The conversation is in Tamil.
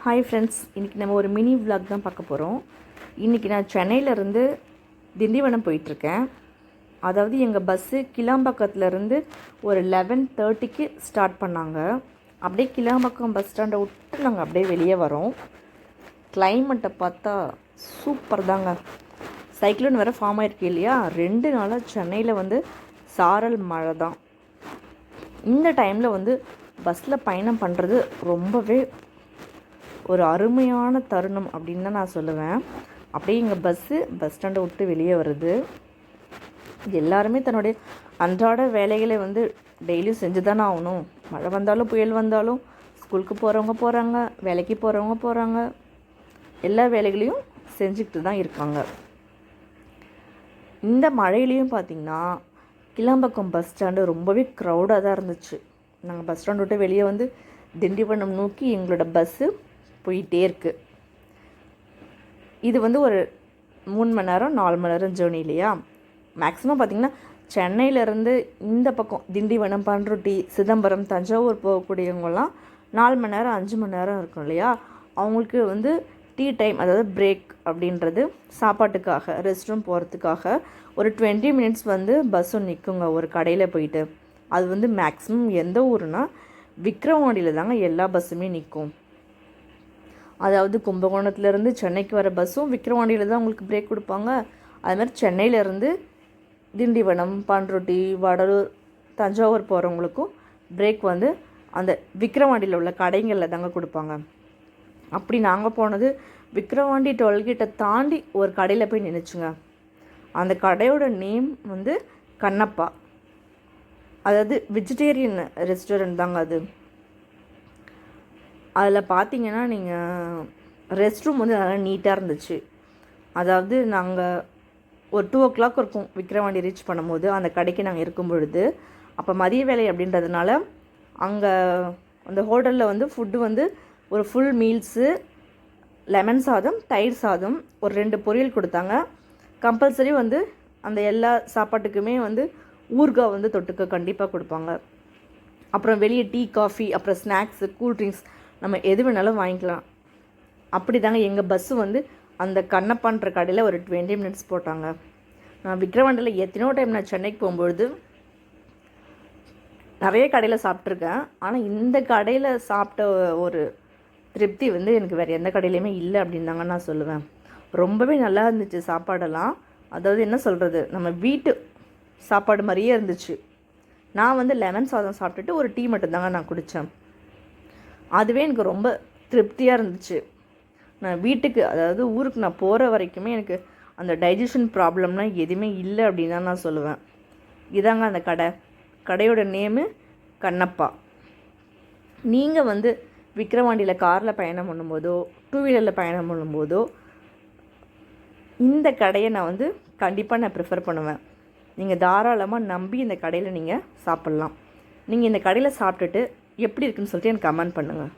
ஹாய் ஃப்ரெண்ட்ஸ், இன்றைக்கி நம்ம ஒரு மினி விலாக் தான் பார்க்க போகிறோம். இன்றைக்கி நான் சென்னையிலேருந்து திண்டிவனம் போயிட்டுருக்கேன். அதாவது எங்கள் பஸ்ஸு கிளாம்பாக்கத்துலேருந்து ஒரு 11:30க்கு ஸ்டார்ட் பண்ணாங்க. அப்படியே கிளாம்பாக்கம் பஸ் ஸ்டாண்டை விட்டு நாங்கள் அப்படியே வெளியே வரோம். கிளைமேட்டை பார்த்தா சூப்பர் தாங்க. சைக்ளோன் வேறு ஃபார்ம் ஆகிருக்கு இல்லையா, 2 நாளாக சென்னையில் சாரல் மழை தான். இந்த டைமில் பஸ்ஸில் பயணம் பண்ணுறது ரொம்பவே ஒரு அருமையான தருணம் அப்படின்னு தான் நான் சொல்லுவேன். அப்படியே எங்கள் பஸ் ஸ்டாண்டை விட்டு வெளியே வருது. எல்லாருமே தன்னுடைய அன்றாட வேலைகளை டெய்லியும் செஞ்சு தானே ஆகணும். மழை வந்தாலும் புயல் வந்தாலும் ஸ்கூலுக்கு போகிறவங்க போகிறாங்க, வேலைக்கு போகிறவங்க போகிறாங்க, எல்லா வேலைகளையும் செஞ்சுக்கிட்டு தான் இருக்காங்க. இந்த மழையிலையும் பார்த்திங்கன்னா கிளாம்பாக்கம் பஸ் ஸ்டாண்டு ரொம்பவே க்ரௌடாக தான் இருந்துச்சு. நாங்கள் பஸ் ஸ்டாண்ட் விட்டு வெளியே திண்டிவனம் நோக்கி எங்களோட பஸ்ஸு போயிட்டே இருக்குது. இது ஒரு 3 மணி நேரம் 4 மணி நேரம் ஜேர்னி இல்லையா. மேக்ஸிமம் பார்த்திங்கன்னா சென்னையிலேருந்து இந்த பக்கம் திண்டிவனம், பண்ருட்டி, சிதம்பரம், தஞ்சாவூர் போகக்கூடியவங்கலாம் 4 மணி நேரம் 5 மணி நேரம் இருக்கும் இல்லையா. அவங்களுக்கு டீ டைம், அதாவது பிரேக் அப்படின்றது, சாப்பாட்டுக்காக ரெஸ்ட் ரூம் போகிறதுக்காக ஒரு 20 மினிட்ஸ் பஸ்ஸும் நிற்குங்க ஒரு கடையில் போயிட்டு. அது மேக்ஸிமம் எந்த ஊருனா விக்ரவாண்டியில் தாங்க எல்லா பஸ்ஸுமே நிற்கும். அதாவது கும்பகோணத்துலேருந்து சென்னைக்கு வர பஸ்ஸும் விக்ரவாண்டியில் தான் உங்களுக்கு பிரேக் கொடுப்பாங்க. அதுமாதிரி சென்னையிலேருந்து திண்டிவனம், பண்ருட்டி, வடலூர், தஞ்சாவூர் போகிறவங்களுக்கும் பிரேக் அந்த விக்ரவாண்டியில் உள்ள கடைகளில் தாங்க கொடுப்பாங்க. அப்படி நாங்கள் போனது விக்ரவாண்டி டோல்கேட்டை தாண்டி ஒரு கடையில் போய் நின்றுச்சுங்க. அந்த கடையோட நேம் கண்ணப்பா. அதாவது வெஜிடேரியன் ரெஸ்டாரண்ட் தாங்க அது. அதில் பார்த்தீங்கன்னா நீங்கள் ரெஸ்ட் ரூம் நல்லா நீட்டாக இருந்துச்சு. அதாவது நாங்கள் ஒரு 2 o'clock இருக்கும் விக்ரவாண்டி ரீச் பண்ணும்போது, அந்த கடைக்கு நாங்கள் இருக்கும் பொழுது. அப்போ மதிய வேலை அப்படின்றதுனால அங்கே அந்த ஹோட்டலில் ஃபுட்டு ஒரு ஃபுல் மீல்ஸு, லெமன் சாதம், தயிர் சாதம், ஒரு 2 பொரியல் கொடுத்தாங்க. கம்பல்சரி அந்த எல்லா சாப்பாட்டுக்குமே ஊறுகாய் தொட்டுக்க கண்டிப்பாக கொடுப்பாங்க. அப்புறம் வெளியே டீ, காஃபி, அப்புறம் ஸ்நாக்ஸு, கூல்ட்ரிங்க்ஸ் நம்ம எது வேணாலும் வாங்கிக்கலாம். அப்படி தாங்க எங்கள் பஸ்ஸு அந்த கண்ணப்பான்ற கடையில் ஒரு 20 மினிட்ஸ் போட்டாங்க. நான் விக்ரவாண்டியில் எத்தனையோ டைம் நான் சென்னைக்கு போகும்பொழுது நிறைய கடையில் சாப்பிட்ருக்கேன். ஆனால் இந்த கடையில் சாப்பிட்ட ஒரு திருப்தி எனக்கு வேறு எந்த கடையிலையுமே இல்லை அப்படின்னு தாங்க நான் சொல்லுவேன். ரொம்பவே நல்லா இருந்துச்சு சாப்பாடெல்லாம். அதாவது என்ன சொல்கிறது, நம்ம வீட்டு சாப்பாடு மாதிரியே இருந்துச்சு. நான் லெமன் சாதம் சாப்பிட்டுட்டு ஒரு டீ மட்டும்தாங்க நான் குடித்தேன். அதுவே எனக்கு ரொம்ப திருப்தியாக இருந்துச்சு. நான் வீட்டுக்கு, அதாவது ஊருக்கு நான் போகிற வரைக்குமே எனக்கு அந்த டைஜஷன் ப்ராப்ளம்லாம் எதுவுமே இல்லை அப்படின்னு தான் நான் சொல்லுவேன். இதாங்க அந்த கடையோட நேமு கண்ணப்பா. நீங்கள் விக்ரவாண்டியில் காரில் பயணம் பண்ணும்போதோ 2 வீலரில் பயணம் பண்ணும்போதோ இந்த கடையை நான் கண்டிப்பாக நான் ப்ரிஃபர் பண்ணுவேன். நீங்கள் தாராளமாக நம்பி இந்த கடையில் நீங்கள் சாப்பிட்லாம். நீங்கள் இந்த கடையில் சாப்பிட்டுட்டு எப்படி இருக்குன்னு சொல்லிட்டு எனக்கு கமெண்ட் பண்ணுங்கள்.